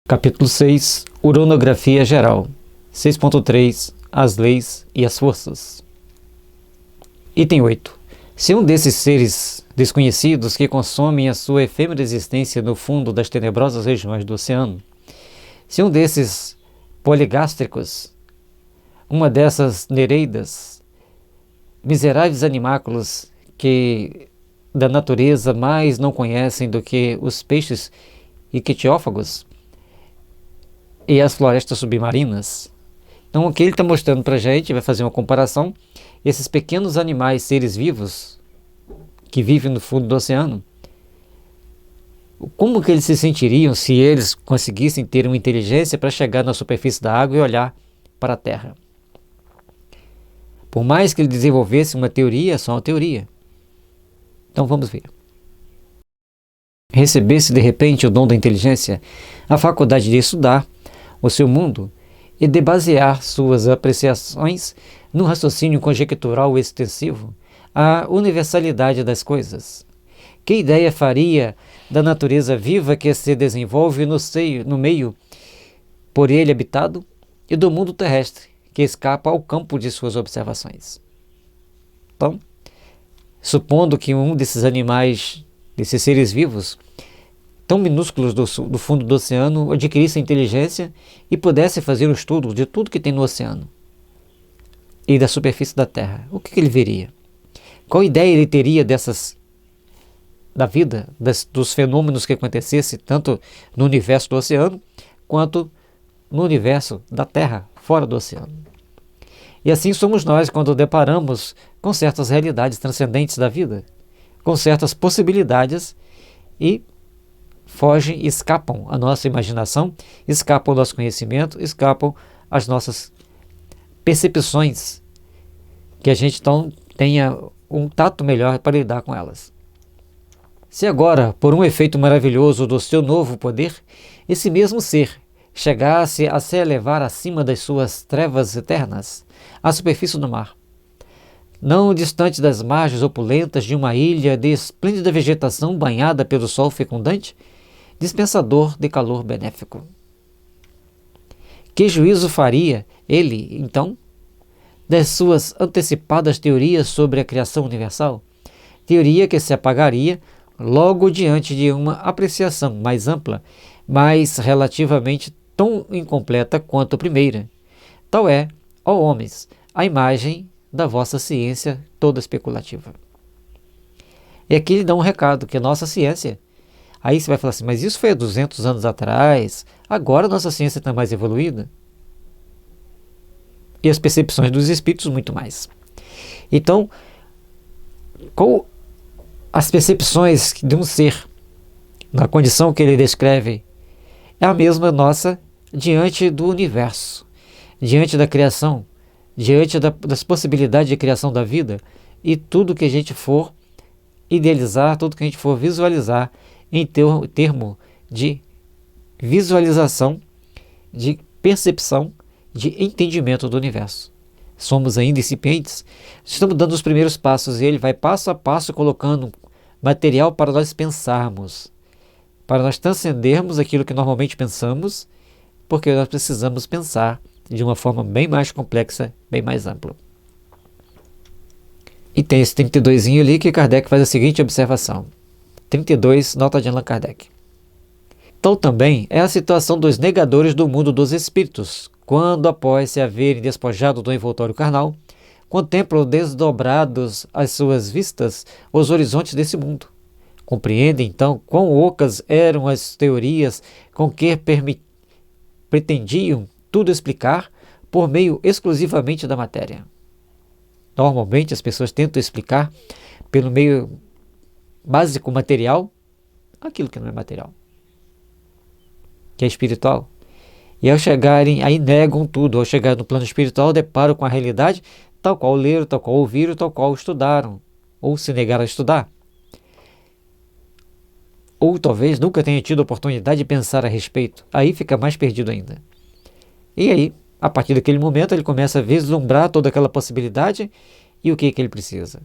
Capítulo 6. Uranografia geral. 6.3. As leis e as forças. Item 8. Se um desses seres desconhecidos que consomem a sua efêmera existência no fundo das tenebrosas regiões do oceano, se um desses poligástricos, uma dessas nereidas, miseráveis animáculos que da natureza mais não conhecem do que os peixes ictiófagos e as florestas submarinas. Então aqui ele está mostrando para a gente, vai fazer uma comparação, esses pequenos animais, seres vivos, que vivem no fundo do oceano, como que eles se sentiriam se eles conseguissem ter uma inteligência para chegar na superfície da água e olhar para a Terra. Por mais que ele desenvolvesse uma teoria, é só uma teoria. Então vamos ver. Recebesse de repente o dom da inteligência, a faculdade de estudar o seu mundo e de basear suas apreciações no raciocínio conjectural extensivo à universalidade das coisas. Que ideia faria da natureza viva que se desenvolve no meio por ele habitado e do mundo terrestre que escapa ao campo de suas observações? Então, supondo que um desses animais, desses seres vivos, tão minúsculos do fundo do oceano, adquirisse a inteligência e pudesse fazer um estudo de tudo que tem no oceano e da superfície da Terra, o que ele veria? Qual ideia ele teria da vida, dos fenômenos que acontecessem tanto no universo do oceano quanto no universo da Terra, fora do oceano? E assim somos nós quando deparamos com certas realidades transcendentes da vida, com certas possibilidades e fogem, escapam à nossa imaginação, escapam ao nosso conhecimento, escapam às nossas percepções, que a gente então tenha um tato melhor para lidar com elas. Se agora, por um efeito maravilhoso do seu novo poder, esse mesmo ser chegasse a se elevar acima das suas trevas eternas, à superfície do mar, não distante das margens opulentas de uma ilha de esplêndida vegetação banhada pelo sol fecundante, dispensador de calor benéfico. Que juízo faria ele, então, das suas antecipadas teorias sobre a criação universal? Teoria que se apagaria logo diante de uma apreciação mais ampla, mas relativamente tão incompleta quanto a primeira. Tal é, ó homens, a imagem da vossa ciência toda especulativa. E aqui ele dá um recado, que a nossa ciência, aí você vai falar assim, mas isso foi há 200 anos atrás, agora a nossa ciência está mais evoluída. E as percepções dos espíritos muito mais. Então, qual as percepções de um ser, na condição que ele descreve, é a mesma nossa diante do universo, diante da criação, diante das possibilidades de criação da vida e tudo que a gente for idealizar, tudo que a gente for visualizar em termo de visualização, de percepção, de entendimento do universo. Somos ainda incipientes, estamos dando os primeiros passos e ele vai passo a passo colocando material para nós pensarmos, para nós transcendermos aquilo que normalmente pensamos, porque nós precisamos pensar de uma forma bem mais complexa, bem mais ampla. E tem esse 32zinho ali que Kardec faz a seguinte observação. 32, nota de Allan Kardec. Tal também é a situação dos negadores do mundo dos espíritos, quando, após se haverem despojado do envoltório carnal, contemplam desdobrados às suas vistas os horizontes desse mundo. Compreendem, então, quão ocas eram as teorias com que pretendiam tudo explicar por meio exclusivamente da matéria. Normalmente as pessoas tentam explicar pelo meio básico material aquilo que não é material, que é espiritual. E ao chegarem, aí negam tudo. Ao chegar no plano espiritual, deparam com a realidade tal qual leram, tal qual ouviram, tal qual estudaram, ou se negaram a estudar. Ou talvez nunca tenha tido a oportunidade de pensar a respeito. Aí fica mais perdido ainda. E aí, a partir daquele momento, ele começa a vislumbrar toda aquela possibilidade e o que ele precisa?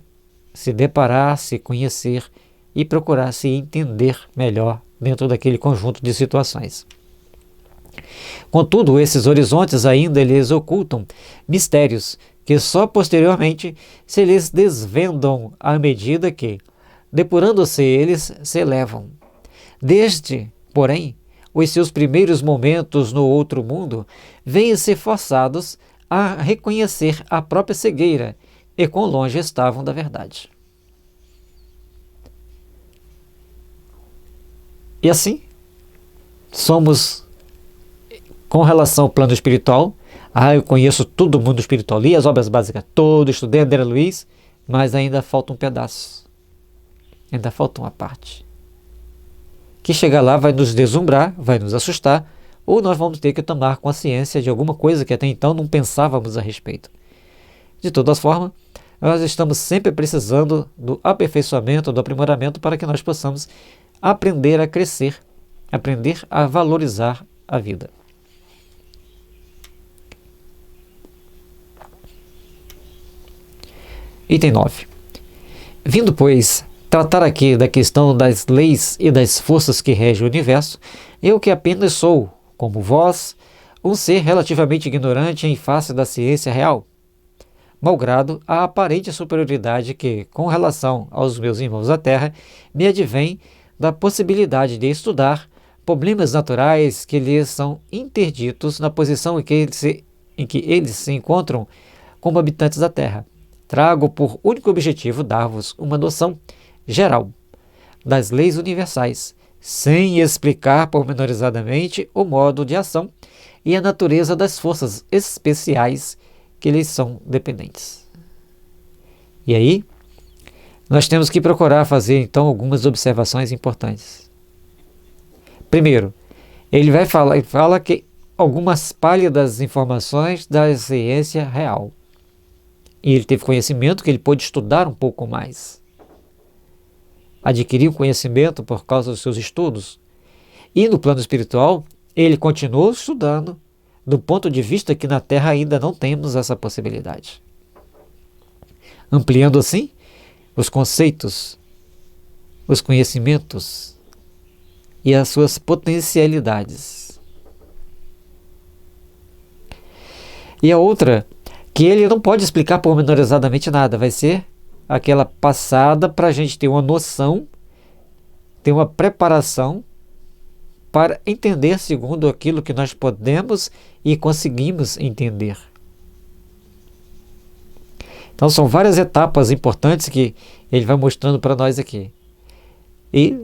Se deparar, se conhecer e procurar se entender melhor dentro daquele conjunto de situações. Contudo, esses horizontes ainda lhes ocultam mistérios que só posteriormente se lhes desvendam à medida que, depurando-se eles, se elevam. Desde, porém, os seus primeiros momentos no outro mundo, veem-se forçados a reconhecer a própria cegueira e quão longe estavam da verdade. E assim, somos, com relação ao plano espiritual, eu conheço todo o mundo espiritual, li as obras básicas todas, estudei André Luiz, mas ainda falta um pedaço, ainda falta uma parte, que chegar lá vai nos deslumbrar, vai nos assustar, ou nós vamos ter que tomar consciência de alguma coisa que até então não pensávamos a respeito. De todas formas, nós estamos sempre precisando do aperfeiçoamento, do aprimoramento, para que nós possamos aprender a crescer, aprender a valorizar a vida. Item 9. Vindo, pois, tratar aqui da questão das leis e das forças que regem o universo, eu que apenas sou, como vós, um ser relativamente ignorante em face da ciência real, malgrado a aparente superioridade que, com relação aos meus irmãos da Terra, me advém da possibilidade de estudar problemas naturais que lhes são interditos na posição em que eles se encontram como habitantes da Terra. Trago por único objetivo dar-vos uma noção geral das leis universais, sem explicar pormenorizadamente o modo de ação e a natureza das forças especiais que lhes são dependentes. E aí, nós temos que procurar fazer então algumas observações importantes. Primeiro, ele fala que algumas pálidas informações da ciência real. E ele teve conhecimento que ele pôde estudar um pouco mais. Adquiriu conhecimento por causa dos seus estudos. E no plano espiritual, ele continuou estudando do ponto de vista que na Terra ainda não temos essa possibilidade. Ampliando assim os conceitos, os conhecimentos e as suas potencialidades. E a outra, que ele não pode explicar pormenorizadamente nada, vai ser aquela passada para a gente ter uma noção, ter uma preparação para entender segundo aquilo que nós podemos e conseguimos entender. Então são várias etapas importantes que ele vai mostrando para nós aqui. E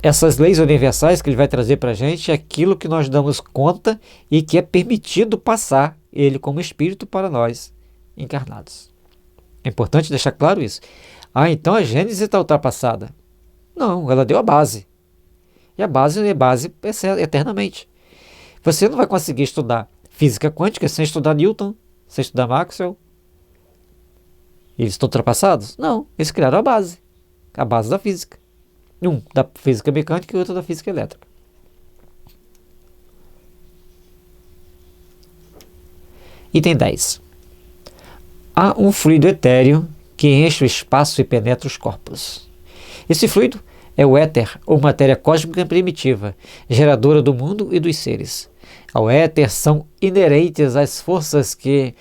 essas leis universais que ele vai trazer para a gente é aquilo que nós damos conta e que é permitido passar ele como espírito para nós encarnados. É importante deixar claro isso. Então a Gênese está ultrapassada. Não, ela deu a base. E a base é base eternamente. Você não vai conseguir estudar física quântica sem estudar Newton, sem estudar Maxwell. Eles estão ultrapassados? Não, eles criaram a base da física. Um da física mecânica e outro da física elétrica. Item 10. Há um fluido etéreo que enche o espaço e penetra os corpos. Esse fluido é o éter, ou matéria cósmica primitiva, geradora do mundo e dos seres. Ao éter são inerentes as forças que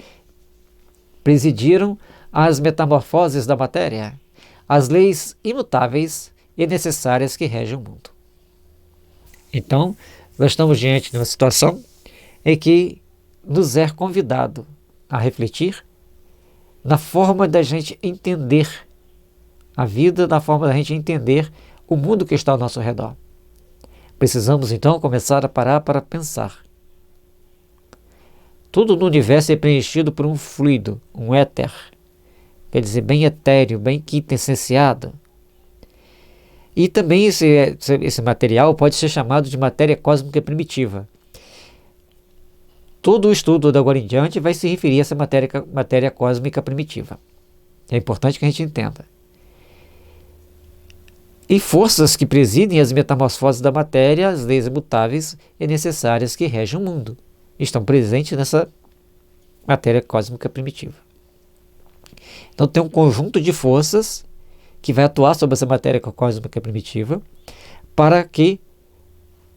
presidiram as metamorfoses da matéria, as leis imutáveis e necessárias que regem o mundo. Então, nós estamos diante de uma situação em que nos é convidado a refletir na forma da gente entender a vida, na forma da gente entender o mundo que está ao nosso redor. Precisamos então começar a parar para pensar. Tudo no universo é preenchido por um fluido, um éter, quer dizer, bem etéreo, bem quintessenciado. E também esse material pode ser chamado de matéria cósmica primitiva. Todo o estudo da agora em diante vai se referir a essa matéria cósmica primitiva. É importante que a gente entenda. E forças que presidem as metamorfoses da matéria, as leis imutáveis e necessárias que regem o mundo, estão presentes nessa matéria cósmica primitiva. Então tem um conjunto de forças que vai atuar sobre essa matéria cósmica primitiva para que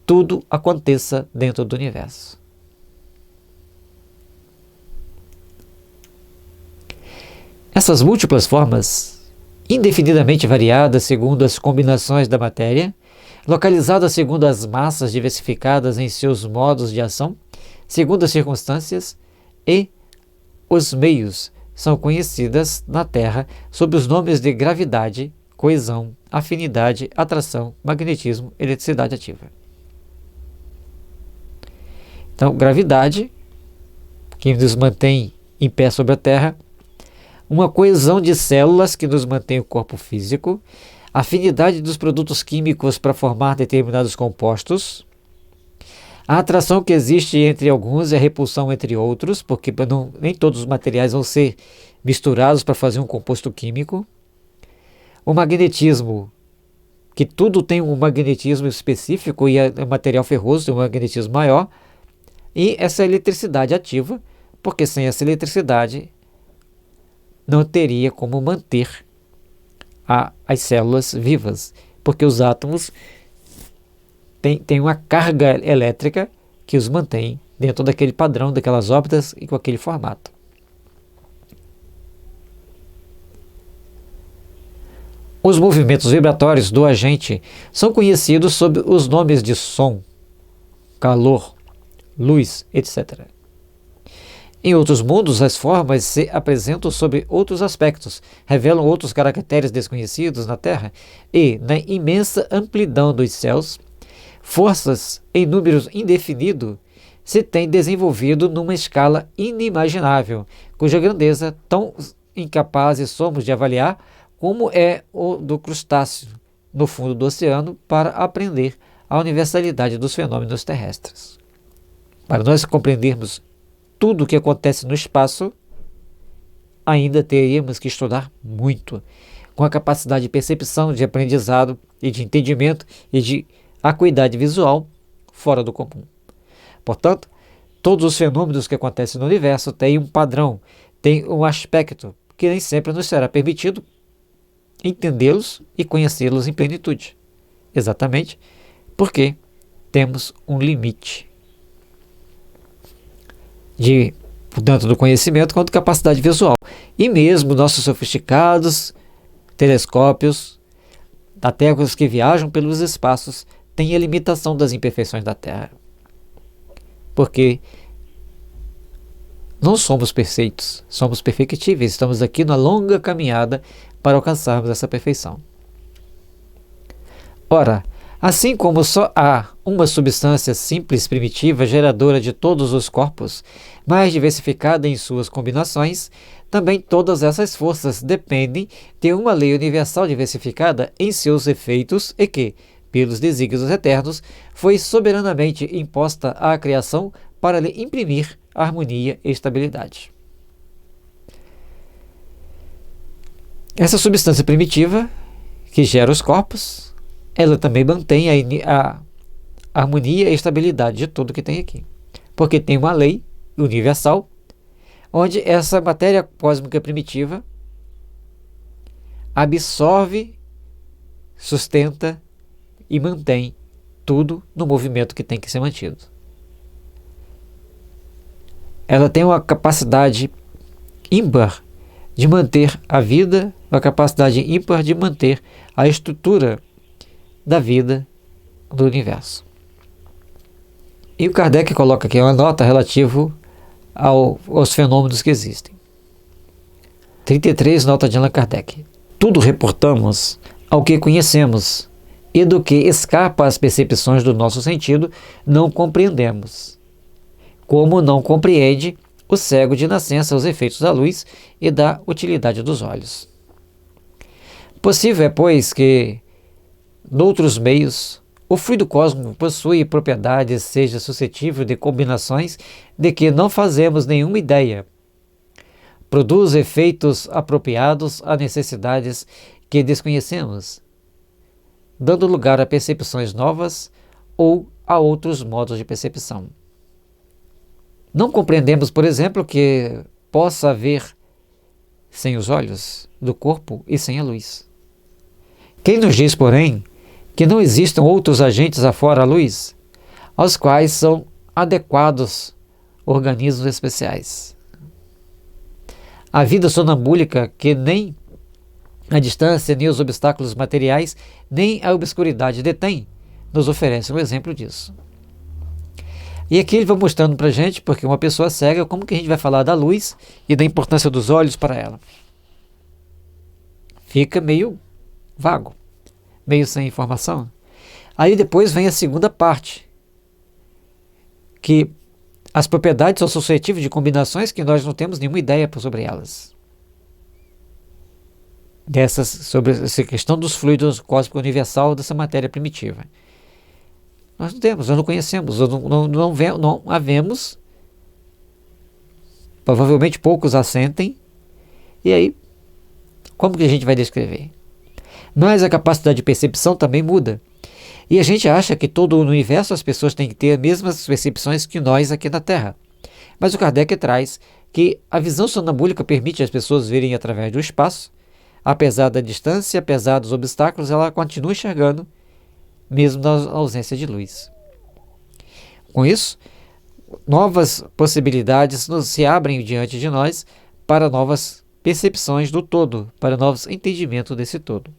tudo aconteça dentro do universo. Essas múltiplas formas, indefinidamente variadas segundo as combinações da matéria, localizadas segundo as massas diversificadas em seus modos de ação, segundo as circunstâncias e os meios, são conhecidas na Terra sob os nomes de gravidade, coesão, afinidade, atração, magnetismo, eletricidade ativa. Então, gravidade, que nos mantém em pé sobre a Terra, uma coesão de células que nos mantém o corpo físico, afinidade dos produtos químicos para formar determinados compostos, a atração que existe entre alguns e a repulsão entre outros, porque nem todos os materiais vão ser misturados para fazer um composto químico, o magnetismo, que tudo tem um magnetismo específico e o material ferroso tem um magnetismo maior, e essa eletricidade ativa, porque sem essa eletricidade não teria como manter as células vivas, porque os átomos têm uma carga elétrica que os mantém dentro daquele padrão, daquelas órbitas e com aquele formato. Os movimentos vibratórios do agente são conhecidos sob os nomes de som, calor, luz, etc. Em outros mundos, as formas se apresentam sob outros aspectos, revelam outros caracteres desconhecidos na Terra e, na imensa amplidão dos céus, forças em números indefinido se têm desenvolvido numa escala inimaginável, cuja grandeza tão incapazes somos de avaliar como é o do crustáceo no fundo do oceano para aprender a universalidade dos fenômenos terrestres. Para nós compreendermos tudo o que acontece no espaço, ainda teríamos que estudar muito, com a capacidade de percepção, de aprendizado e de entendimento e de acuidade visual fora do comum. Portanto, todos os fenômenos que acontecem no universo têm um padrão, têm um aspecto que nem sempre nos será permitido entendê-los e conhecê-los em plenitude. Exatamente porque temos um limite tanto do conhecimento quanto capacidade visual. E mesmo nossos sofisticados telescópios, até os que viajam pelos espaços, têm a limitação das imperfeições da Terra. Porque não somos perfeitos, somos perfectíveis. Estamos aqui na longa caminhada para alcançarmos essa perfeição. Ora, assim como só há uma substância simples, primitiva, geradora de todos os corpos, mas diversificada em suas combinações, também todas essas forças dependem de uma lei universal diversificada em seus efeitos e que, pelos desígnios eternos, foi soberanamente imposta à criação para lhe imprimir harmonia e estabilidade. Essa substância primitiva, que gera os corpos, ela também mantém a harmonia e estabilidade de tudo que tem aqui. Porque tem uma lei universal, onde essa matéria cósmica primitiva absorve, sustenta e mantém tudo no movimento que tem que ser mantido. Ela tem uma capacidade ímpar de manter a vida, uma capacidade ímpar de manter a estrutura da vida do universo. E o Kardec coloca aqui uma nota relativa aos fenômenos que existem. 33, nota de Allan Kardec. Tudo reportamos ao que conhecemos, e do que escapa às percepções do nosso sentido, não compreendemos. Como não compreende o cego de nascença os efeitos da luz e da utilidade dos olhos. Possível é, pois, que, noutros meios, o fluido cósmico possui propriedades, seja suscetível de combinações de que não fazemos nenhuma ideia. Produz efeitos apropriados a necessidades que desconhecemos, dando lugar a percepções novas ou a outros modos de percepção. Não compreendemos, por exemplo, que possa haver sem os olhos do corpo e sem a luz. Quem nos diz, porém, que não existam outros agentes afora a luz, aos quais são adequados organismos especiais. A vida sonambúlica, que nem a distância, nem os obstáculos materiais, nem a obscuridade detém, nos oferece um exemplo disso. E aqui ele vai mostrando para a gente, porque uma pessoa cega, como que a gente vai falar da luz e da importância dos olhos para ela? Fica meio vago, meio sem informação. Aí depois vem a segunda parte, que as propriedades são suscetíveis de combinações que nós não temos nenhuma ideia sobre elas. Sobre essa questão dos fluidos cósmicos universal dessa matéria primitiva. Nós não temos, nós não conhecemos, não havemos, provavelmente poucos assentem, e aí, como que a gente vai descrever? Mas a capacidade de percepção também muda. E a gente acha que todo o universo as pessoas têm que ter as mesmas percepções que nós aqui na Terra. Mas o Kardec traz que a visão sonambúlica permite às pessoas verem através do espaço, apesar da distância, apesar dos obstáculos, ela continua enxergando, mesmo na ausência de luz. Com isso, novas possibilidades se abrem diante de nós para novas percepções do todo, para novos entendimentos desse todo.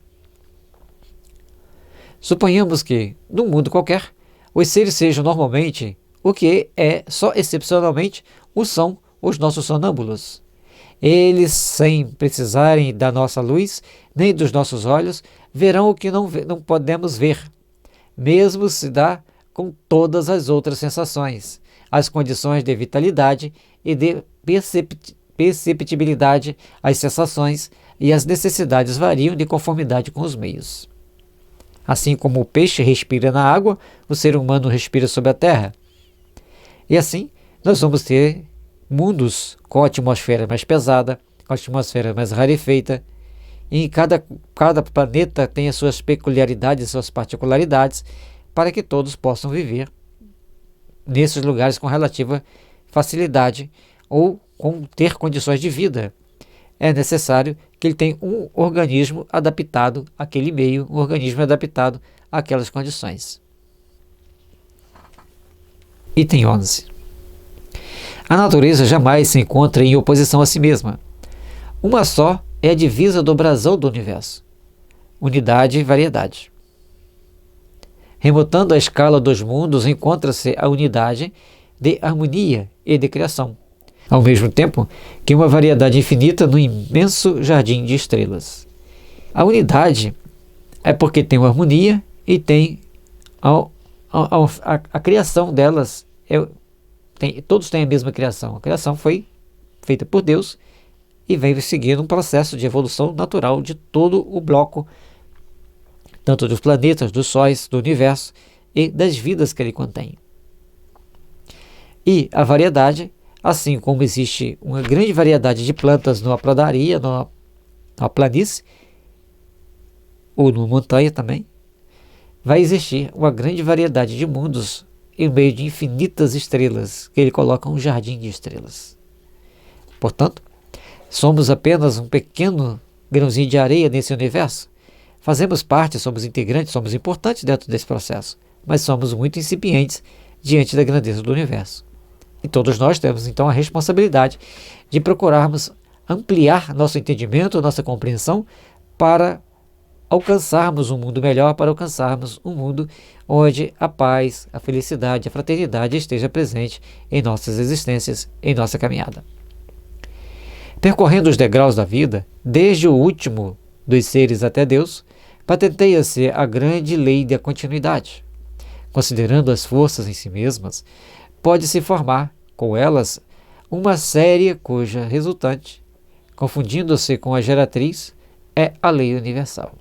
Suponhamos que, num mundo qualquer, os seres sejam normalmente o que é só excepcionalmente são os nossos sonâmbulos. Eles, sem precisarem da nossa luz, nem dos nossos olhos, verão o que não podemos ver, mesmo se dá com todas as outras sensações, as condições de vitalidade e de perceptibilidade, as sensações e as necessidades variam de conformidade com os meios. Assim como o peixe respira na água, o ser humano respira sobre a terra. E assim, nós vamos ter mundos com a atmosfera mais pesada, com a atmosfera mais rarefeita, e cada planeta tem as suas peculiaridades, suas particularidades, para que todos possam viver nesses lugares com relativa facilidade ou ter condições de vida. É necessário que ele tenha um organismo adaptado àquele meio, um organismo adaptado àquelas condições. Item 11. A natureza jamais se encontra em oposição a si mesma. Uma só é a divisa do brasão do universo: unidade e variedade. Remontando a escala dos mundos, encontra-se a unidade de harmonia e de criação, ao mesmo tempo que uma variedade infinita no imenso jardim de estrelas. A unidade é porque tem uma harmonia e tem a criação delas. Todos têm a mesma criação. A criação foi feita por Deus e vem seguindo um processo de evolução natural de todo o bloco, tanto dos planetas, dos sóis, do universo e das vidas que ele contém. E a variedade, assim como existe uma grande variedade de plantas numa pradaria, numa planície, ou numa montanha também, vai existir uma grande variedade de mundos em meio de infinitas estrelas, que ele coloca um jardim de estrelas. Portanto, somos apenas um pequeno grãozinho de areia nesse universo. Fazemos parte, somos integrantes, somos importantes dentro desse processo, mas somos muito incipientes diante da grandeza do universo. E todos nós temos então a responsabilidade de procurarmos ampliar nosso entendimento, nossa compreensão, para alcançarmos um mundo melhor, para alcançarmos um mundo onde a paz, a felicidade, a fraternidade esteja presente em nossas existências, em nossa caminhada. Percorrendo os degraus da vida, desde o último dos seres até Deus, patenteia-se a grande lei da continuidade. Considerando as forças em si mesmas, pode-se formar, com elas, uma série cuja resultante, confundindo-se com a geratriz, é a lei universal.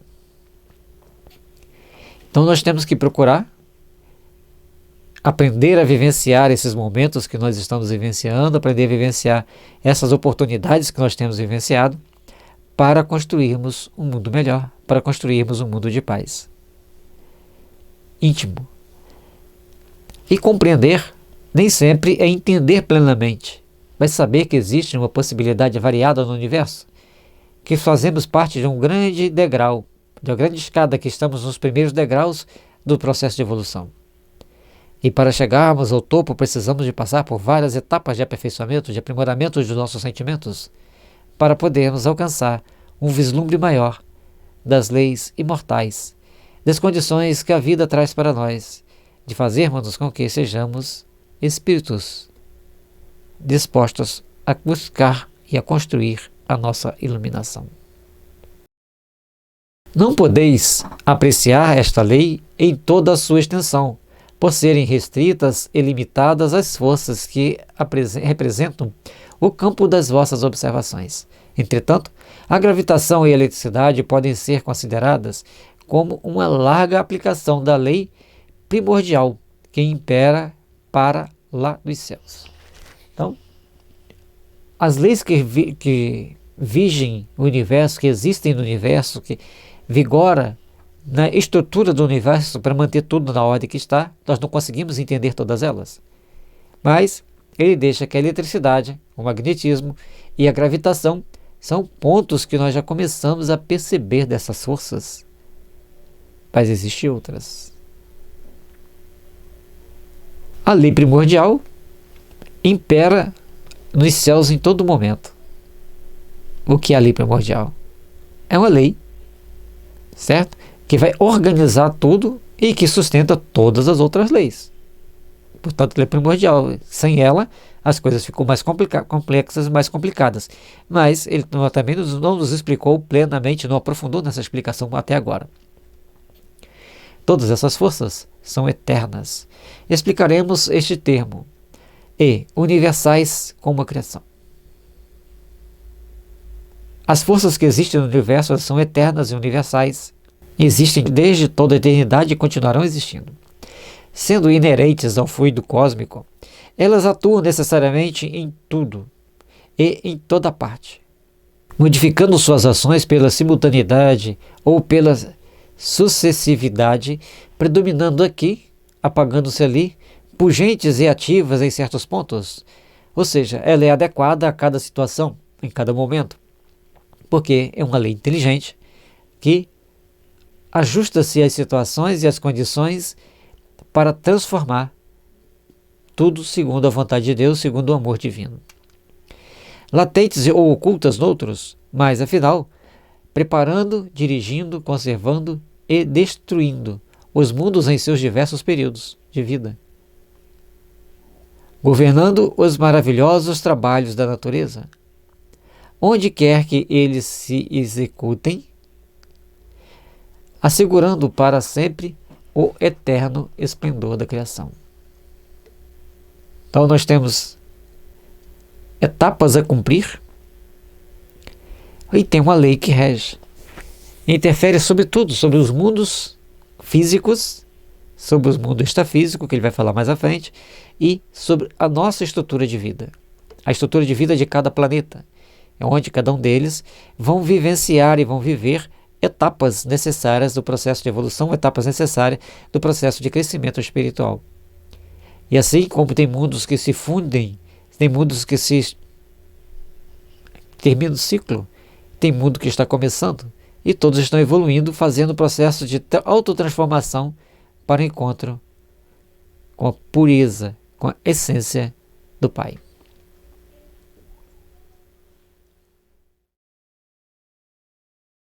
Então nós temos que procurar aprender a vivenciar esses momentos que nós estamos vivenciando, aprender a vivenciar essas oportunidades que nós temos vivenciado, para construirmos um mundo melhor, para construirmos um mundo de paz íntimo. E compreender nem sempre é entender plenamente, mas saber que existe uma possibilidade variada no universo, que fazemos parte de um grande degrau, de uma grande escada, que estamos nos primeiros degraus do processo de evolução. E para chegarmos ao topo, precisamos de passar por várias etapas de aperfeiçoamento, de aprimoramento dos nossos sentimentos, para podermos alcançar um vislumbre maior das leis imortais, das condições que a vida traz para nós, de fazermos com que sejamos espíritos dispostos a buscar e a construir a nossa iluminação. Não podeis apreciar esta lei em toda a sua extensão, por serem restritas e limitadas as forças que representam o campo das vossas observações. Entretanto, a gravitação e a eletricidade podem ser consideradas como uma larga aplicação da lei primordial que impera para lá dos céus. Então, as leis que vigem o universo, que existem no universo, que vigora na estrutura do universo para manter tudo na ordem que está, nós não conseguimos entender todas elas. Mas ele deixa que a eletricidade, o magnetismo e a gravitação são pontos que nós já começamos a perceber dessas forças. Mas existem outras. A lei primordial impera nos céus em todo momento. O que é a lei primordial? É uma lei, certo? Que vai organizar tudo e que sustenta todas as outras leis. Portanto, ela é primordial. Sem ela, as coisas ficam mais complexas e mais complicadas. Mas ele também não nos explicou plenamente, não aprofundou nessa explicação até agora. Todas essas forças são eternas. Explicaremos este termo. E universais como a criação. As forças que existem no universo são eternas e universais. Existem desde toda a eternidade e continuarão existindo. Sendo inerentes ao fluido cósmico, elas atuam necessariamente em tudo e em toda parte, modificando suas ações pela simultaneidade ou pela sucessividade, predominando aqui, apagando-se ali, pungentes e ativas em certos pontos. Ou seja, ela é adequada a cada situação, em cada momento, porque é uma lei inteligente que ajusta-se às situações e às condições para transformar tudo segundo a vontade de Deus, segundo o amor divino. Latentes ou ocultas noutros, mas afinal, preparando, dirigindo, conservando e destruindo os mundos em seus diversos períodos de vida. Governando os maravilhosos trabalhos da natureza, onde quer que eles se executem, assegurando para sempre o eterno esplendor da criação. Então nós temos etapas a cumprir e tem uma lei que rege. Interfere sobre tudo, sobre os mundos físicos, sobre o mundo extrafísico, que ele vai falar mais à frente, e sobre a nossa estrutura de vida. A estrutura de vida de cada planeta, onde cada um deles vão vivenciar e vão viver etapas necessárias do processo de evolução, etapas necessárias do processo de crescimento espiritual. E assim como tem mundos que se fundem, tem mundos que se terminam o ciclo, tem mundo que está começando, e todos estão evoluindo, fazendo o processo de autotransformação para o encontro com a pureza, com a essência do Pai.